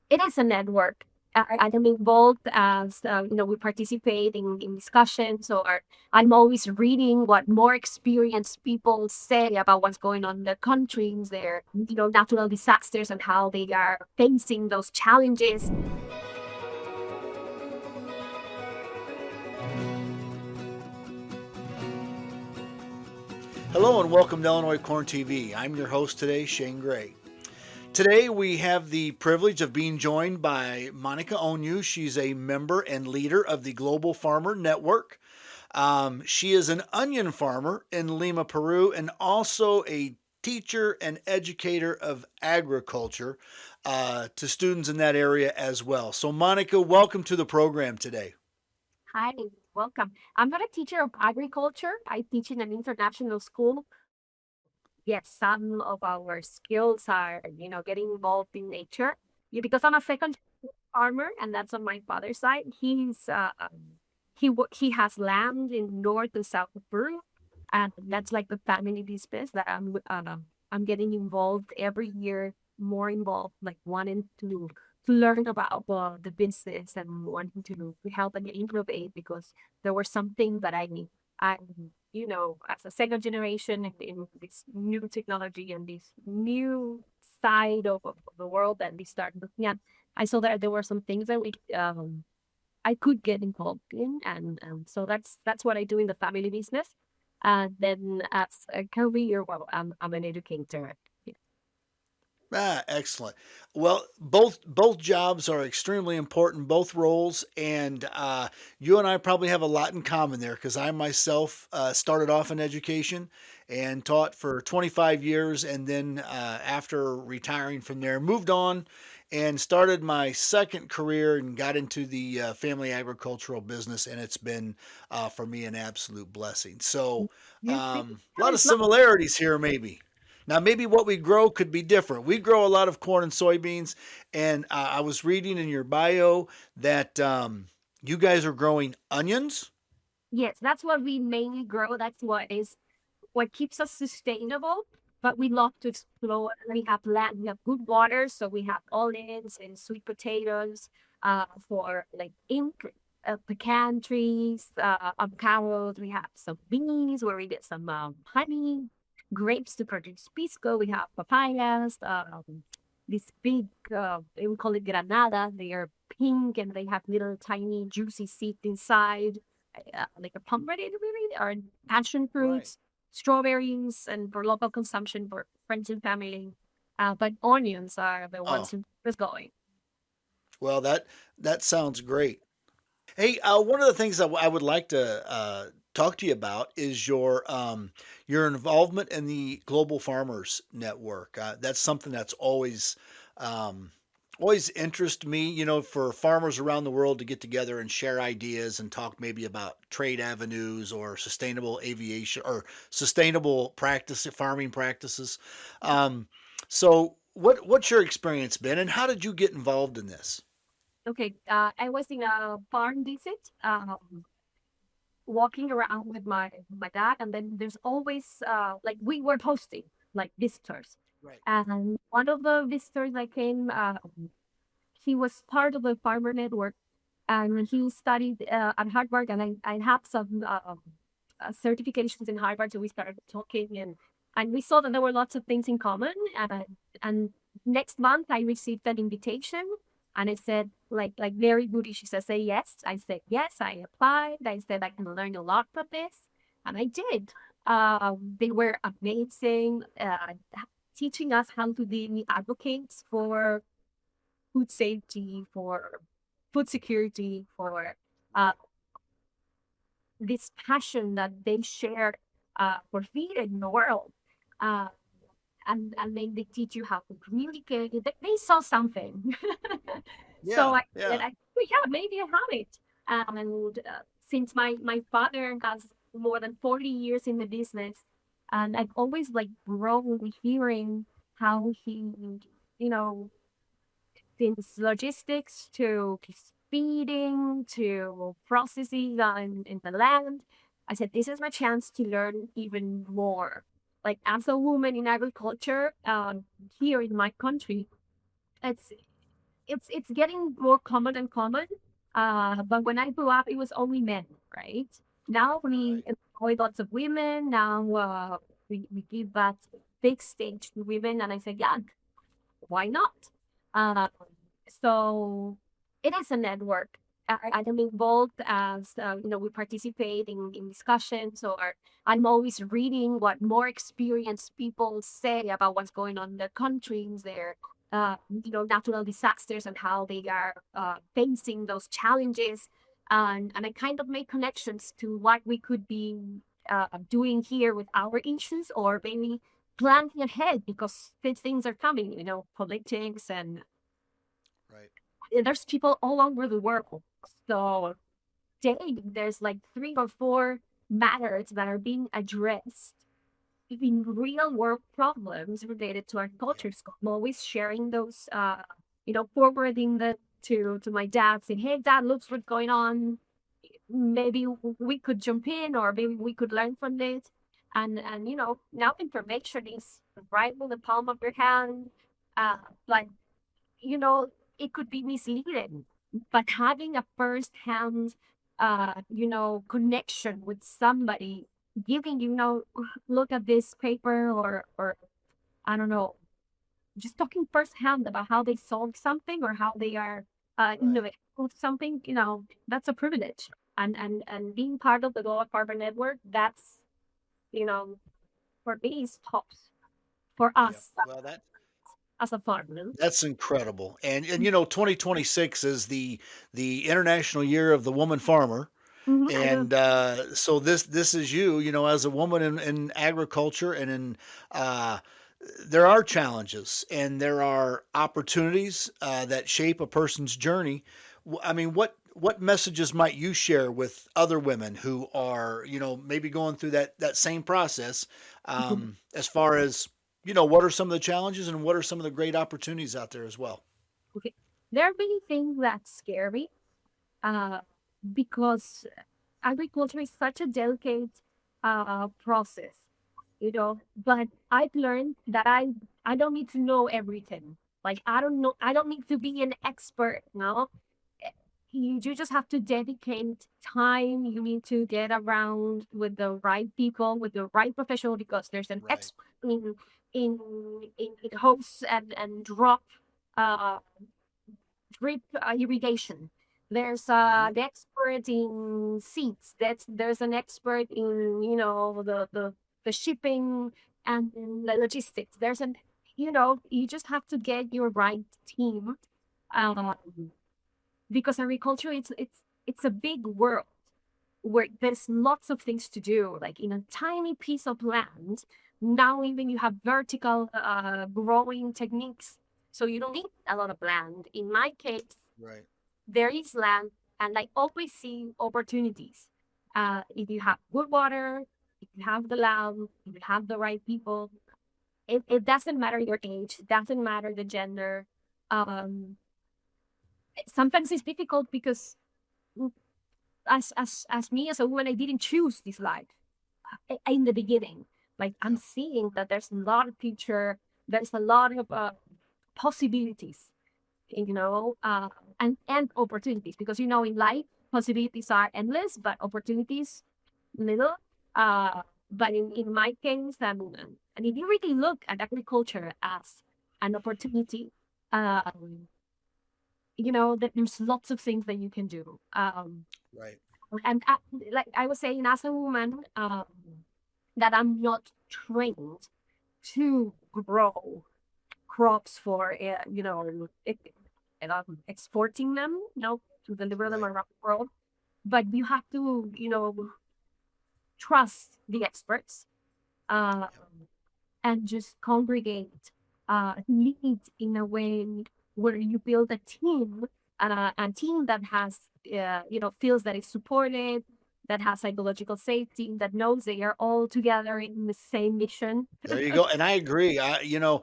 It is a network. I'm involved as we participate in discussions, or I'm always reading what more experienced people say about what's going on in their countries, their natural disasters, and how they are facing those challenges. Hello and welcome to Illinois Corn TV. I'm your host today, Shane Gray. Today we have the privilege of being joined by Monica Ognio. She's a member and leader of the Global Farmer Network. She is an onion farmer in Lima, Peru, and also a teacher and educator of agriculture to students in that area as well. So, Monica, welcome to the program today. Hi, welcome. I'm not a teacher of agriculture. I teach in an international school. Yes, some of our skills are, getting involved in nature. Yeah, because I'm a second farmer, and that's on my father's side. He has land in north and south of Peru, and that's like the family business that I'm getting involved every year, more involved, like wanting to learn about the business and wanting to help and innovate because there were something that I as a second generation in this new technology and this new side of the world that we start looking at. I saw that there were some things that I could get involved in, and so that's what I do in the family business. And then as a career, well, I'm an educator. Yeah. Excellent. Well, both jobs are extremely important, both roles, and you and I probably have a lot in common there because I myself started off in education and taught for 25 years, and then after retiring from there, moved on and started my second career and got into the family agricultural business, and it's been for me an absolute blessing. So, You think a lot of it's not similarities here, maybe. Now, maybe what we grow could be different. We grow a lot of corn and soybeans, and I was reading in your bio that you guys are growing onions. yes, that's what we mainly grow. That's what keeps us sustainable. But we love to explore. We have land, we have good water, so we have olives and sweet potatoes, for like ink, pecan trees, avocados. We have some beans where we get some honey, grapes to produce pisco. We have papayas, this big, we call it granada. They are pink and they have little tiny juicy seeds inside, like a pomegranate, really, or passion Right. fruits, strawberries, and for local consumption for friends and family. But onions are the ones Oh, who is going. well, that sounds great. Hey, one of the things I would like to talk to you about is your involvement in the Global Farmers Network. That's something that's um, always interested me. You know, for farmers around the world to get together and share ideas and talk maybe about trade avenues or sustainable aviation or sustainable farming practices. Um, so, what's your experience been, and how did you get involved in this? Okay, I was in a farm visit, walking around with my dad, and then there's always like we were hosting like visitors, Right. and one of the visitors that came, he was part of the farmer network, and he studied at Harvard, and I have some certifications in Harvard, so we started talking, and we saw that there were lots of things in common, and next month I received an invitation, and it said like very good. She said, say yes. I said yes. I applied. I said I can learn a lot from this, and I did. They were amazing, teaching us how to be advocates for food safety, for food security, for uh, this passion that they shared for feeding the world. Uh, and then they teach you how to communicate. They saw something. So Yeah, I said, yeah. well, yeah, maybe I have it. And since my father has more than 40 years in the business, and I've always like grown hearing how he, you know, since logistics to feeding to processing in the land. I said, this is my chance to learn even more. Like as a woman in agriculture, here in my country, it's it's getting more common and common. But when I grew up, it was only men, right? Now we Right. employ lots of women. Now we give that big stage to women, and I say, yeah, why not? Uh, so it is a network. I'm involved as we participate in discussions, or I'm always reading what more experienced people say about what's going on in their countries, their natural disasters, and how they are facing those challenges. And I kind of make connections to what we could be doing here with our issues, or maybe planning ahead because these things are coming, politics Right. and there's people all over the world. So daily, there's like 3 or 4 matters that are being addressed in real world problems related to our Yeah. culture. So I'm always sharing those, forwarding that to my dad, saying, "Hey, Dad, looks what's going on. Maybe we could jump in, or maybe we could learn from this." And now information is right in the palm of your hand. Like you know, it could be misleading, but having a first-hand, connection with somebody giving look at this paper, or I don't know, just talking firsthand about how they solved something or how they are Right. innovating with something, that's a privilege. And being part of the Global Farmer Network, that's, you know, for me is tops for Yeah. us Well, as a farmer. that's incredible. And 2026 is the International Year of the Woman Farmer. I know. And so this is as a woman in agriculture and in uh, there are challenges and there are opportunities that shape a person's journey. I mean, what messages might you share with other women who are maybe going through that same process, as far as what are some of the challenges and what are some of the great opportunities out there as well? Okay. There are many things that scare me uh, because agriculture is such a delicate process, but I've learned that I don't need to know everything. Like I don't need to be an expert, no. Eh, you just have to dedicate time. You need to get around with the right people, with the right professional, because there's an Right. expert in in hose and drop uh drip irrigation. There's Hmm. the expert in seeds. There's an expert in the shipping and the logistics. You just have to get your right team, um, because agriculture it's a big world where there's lots of things to do. Like in a tiny piece of land, now even you have vertical growing techniques, so you don't need a lot of land. In my case, Right. there is land, and I always see opportunities. If you have good water, if you have the land, if you have the right people, it doesn't matter your age, it doesn't matter the gender. Um, Sometimes it's difficult because as me as a woman, I didn't choose this life in the beginning. Like I'm Yeah. seeing that there's a lot of future, there's a lot of possibilities, you know, uh, and opportunities, because in life possibilities are endless, but opportunities little. But in my case, and if you really look at agriculture as an opportunity, um, that there's lots of things that you can do. Right. And like I was saying, as a woman, that I'm not trained to grow crops for exporting them, to deliver them Right. around the world. But you have to, trust the experts, uh, Yep. and just congregate, lead in a way where you build a team that has, feels that it's supported, that has psychological safety, that knows they are all together in the same mission. There you go, and I agree. The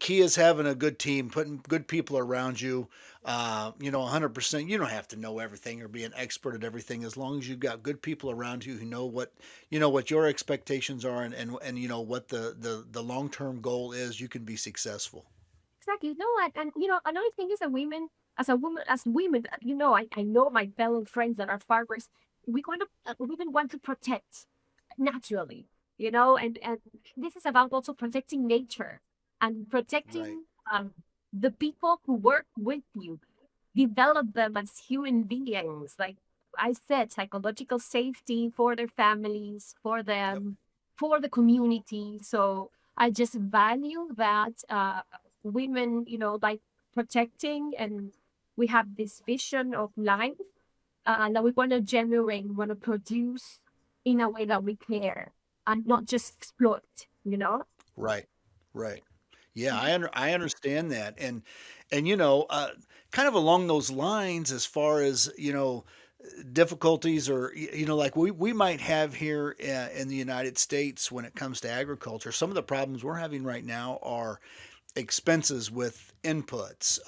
key is having a good team, putting good people around you. 100%. You don't have to know everything or be an expert at everything, as long as you've got good people around you who know what your expectations are, and what the long term goal is. You can be successful. Exactly. No, and you know, another thing is that women, as women, I know my fellow friends that are farmers. Women want to protect naturally, and this is about also protecting nature and Right. protecting the people who work with you, develop them as human beings. Like I said, psychological safety for their families, for Yep. them, for the community. So I just value that women, like protecting, and we have this vision of life that we want to generate, we want to produce in a way that we care and not just exploit. Right. Right. Yeah, Mhm. I understand that, and kind of along those lines, as far as difficulties, or like we might have here in the United States when it comes to agriculture. Some of the problems we're having right now are expenses with inputs,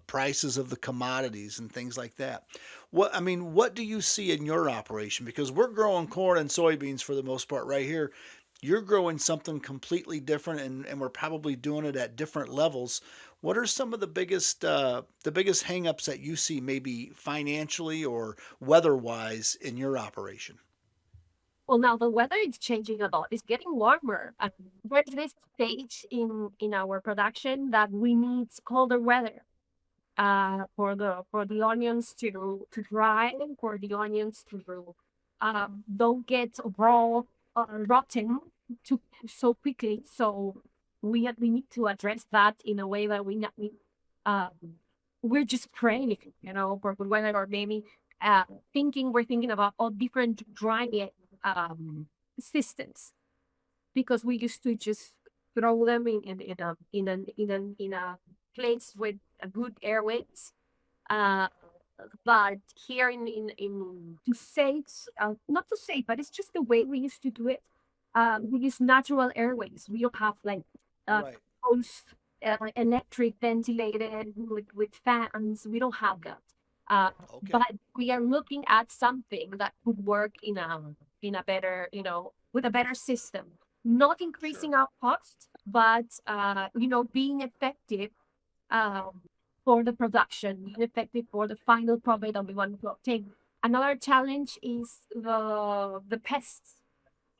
prices of the commodities, and things like that. What do you see in your operation? Because we're growing corn and soybeans for the most part right here. You're growing something completely different, and we're probably doing it at different levels. What are some of the biggest hangups that you see, maybe financially or weather-wise, in your operation? Well, now the weather is changing a lot. It's getting warmer. And we're at this stage in our production that we need colder weather for the onions to dry, for the onions to don't get raw rotten too so quickly. So we need to address that in a way that um we're just praying, for good weather, or maybe we're thinking about all different drying um systems, because we used to just throw them in a place with a good airways. Uh, but here in to save, not to save, but it's just the way we used to do it. We use natural airways. We don't have like uh, Right. post electric ventilated with fans. We don't have that. Okay. But we are looking at something that could work in a better, with a better system, not Sure. increasing our cost, but being effective um, for the production, being effective for the final product that we want to obtain. Another challenge is the pests,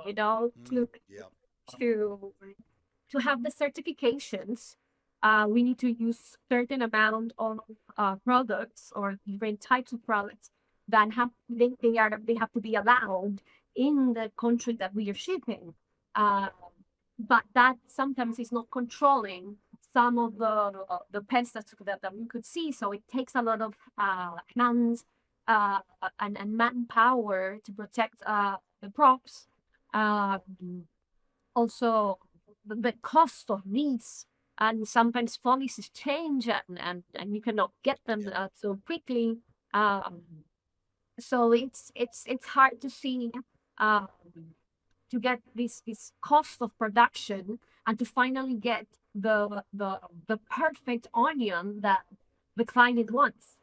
you know, Mm, to yeah. to to have the certifications. We need to use certain amount of products or different types of products that they have to be allowed in the country that we are shipping. Uh, but that sometimes is not controlling some of the pests that we could see. So it takes a lot of hands and manpower to protect the crops. Also, the cost of these, and sometimes policies change, and you cannot get them Yeah. so quickly. Um, so it's hard to see uh, to get this cost of production and to finally get the perfect onion that the client wants.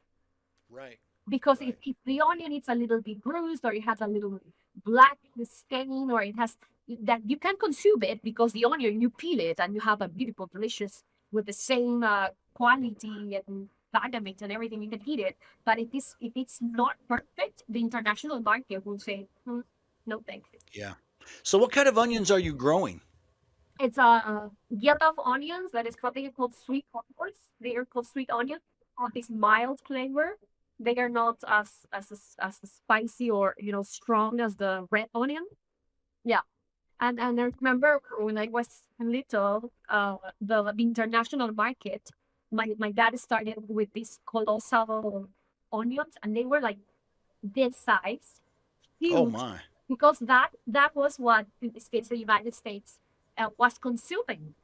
Right. Because if, Right. if the onion is a little bit bruised, or it has a little black stain, or it has that, you can consume it, because the onion, you peel it and you have a beautiful delicious with the same quality and vitamins and everything, you can eat it. But if it's not perfect, the international market will say, no thank you. Yeah. So what kind of onions are you growing? It's yellow onions that is probably called sweet peppers. They are called sweet onions. Have this mild flavor. They are not as spicy or strong as the red onion. Yeah, and I remember when I was little, the international market. My dad started with these colossal onions, and they were like this size, Oh huge, my. because that was what the United States was consuming.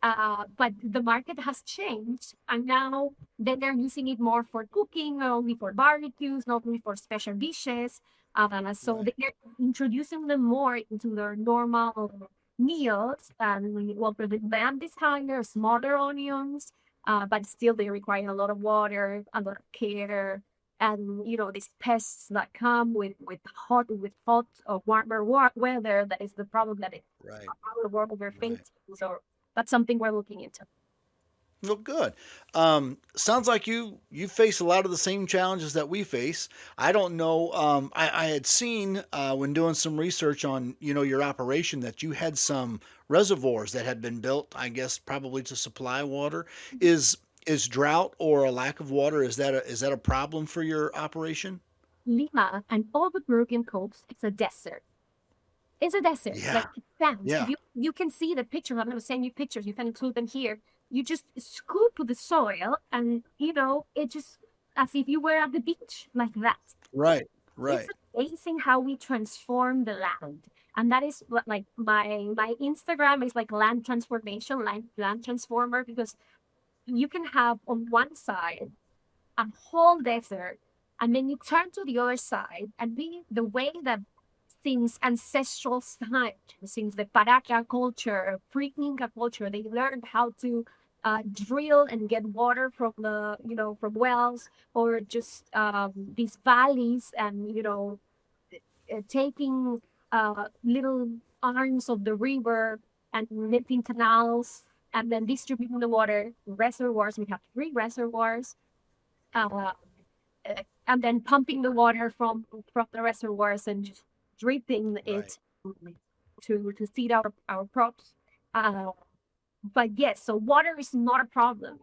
But the market has changed, and now they're using it more for cooking, not only for barbecues, not only for special dishes. So Right. they're introducing them more into their normal meals, and well, the demand is higher, smaller onions, but still they require a lot of water, a lot of care, and these pests that come with hot or warmer weather. That is the problem that Right. our world we're Right. facing. So that's something we're looking into. Well, good. Sounds like you face a lot of the same challenges that we face. I don't know. I had seen when doing some research on your operation that you had some reservoirs that had been built. I guess probably to supply water. Is drought or a lack of water, is that a problem for your operation? Lima and all the Peruvian coast, it's a desert. It's a desert. Yeah. Like it sounds. Yeah. You can see the pictures. I'm gonna send you pictures. You can include them here. You just scoop the soil, and it just as if you were at the beach, like that. Right. It's Right. amazing how we transform the land, and that is what like my Instagram is like land transformation, land transformer, because you can have on one side a whole desert, and then you turn to the other side, and the way that since ancestral time, since the Paraca culture, pre-Inca culture, they learned how to drill and get water from from wells, or just these valleys, and taking little arms of the river and making canals, and then distributing the water reservoirs. We have three reservoirs, uh, and then pumping the water from the reservoirs and just dripping Right. it to feed our crops. Uh, but yes, so water is not a problem.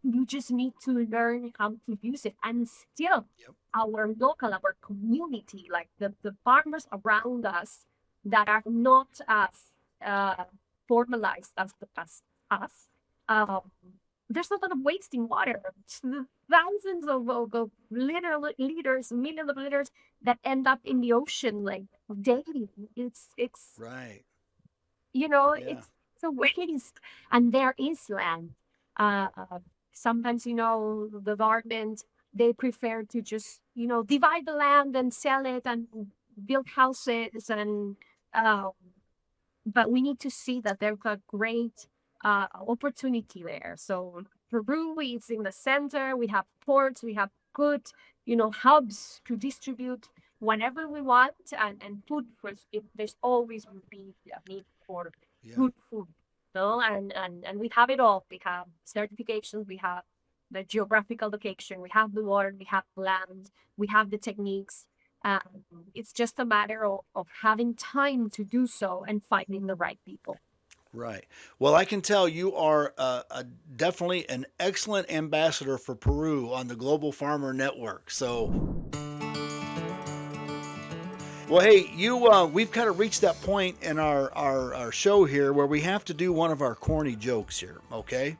You just need to learn how to use it. And still, Yep. our community, like the farmers around us that are not as uh, formalized as us, um, there's a lot of wasting water. Thousands of liters, millions of liters that end up in the ocean like daily. It's Right. you know, Yeah. it's a waste. And there is land. Uh, uh, Sometimes, the government, they prefer to just, divide the land and sell it and build houses and, uh, but we need to see that there's a great opportunity there. So Peru is in the center. We have ports. We have good, hubs to distribute whenever we want, and food for there's always will be a need for Yeah. good food. So and we have it all. We have certifications. We have the geographical location. We have the water. We have land. We have the techniques. Um, it's just a matter of having time to do so and finding the right people. Right. Well, I can tell you are definitely an excellent ambassador for Peru on the Global Farmer Network. So, well, hey, we've kind of reached that point in our show here where we have to do one of our corny jokes here. Okay.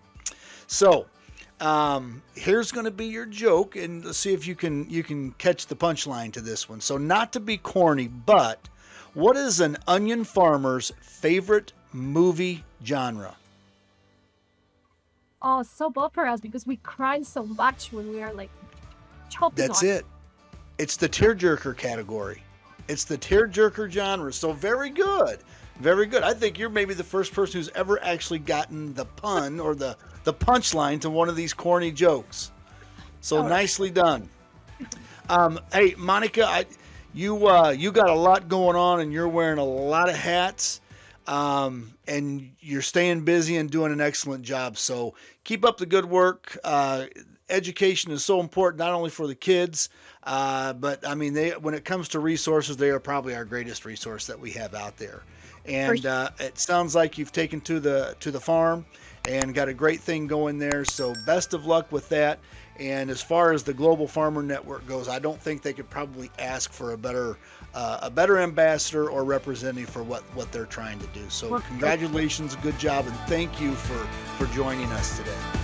So, here's going to be your joke, and let's see if you can catch the punchline to this one. So, not to be corny, but what is an onion farmer's favorite movie genre? Oh, soap operas, because we cry so much when we are like chopping That's on. it. It's the tearjerker category. It's the tearjerker genre. So very good. Very good. I think you're maybe the first person who's ever actually gotten the pun or the punchline to one of these corny jokes. So All right. nicely done. Hey, Monica, you got a lot going on, and you're wearing a lot of hats, and you're staying busy and doing an excellent job. So keep up the good work. Education is so important, not only for the kids, but I mean, when it comes to resources, they are probably our greatest resource that we have out there. For And it sounds like you've taken to the farm and got a great thing going there. So best of luck with that. And as far as the Global Farmer Network goes, I don't think they could probably ask for a better ambassador or representative for what they're trying to do. So Well, congratulations, good job, and thank you for joining us today.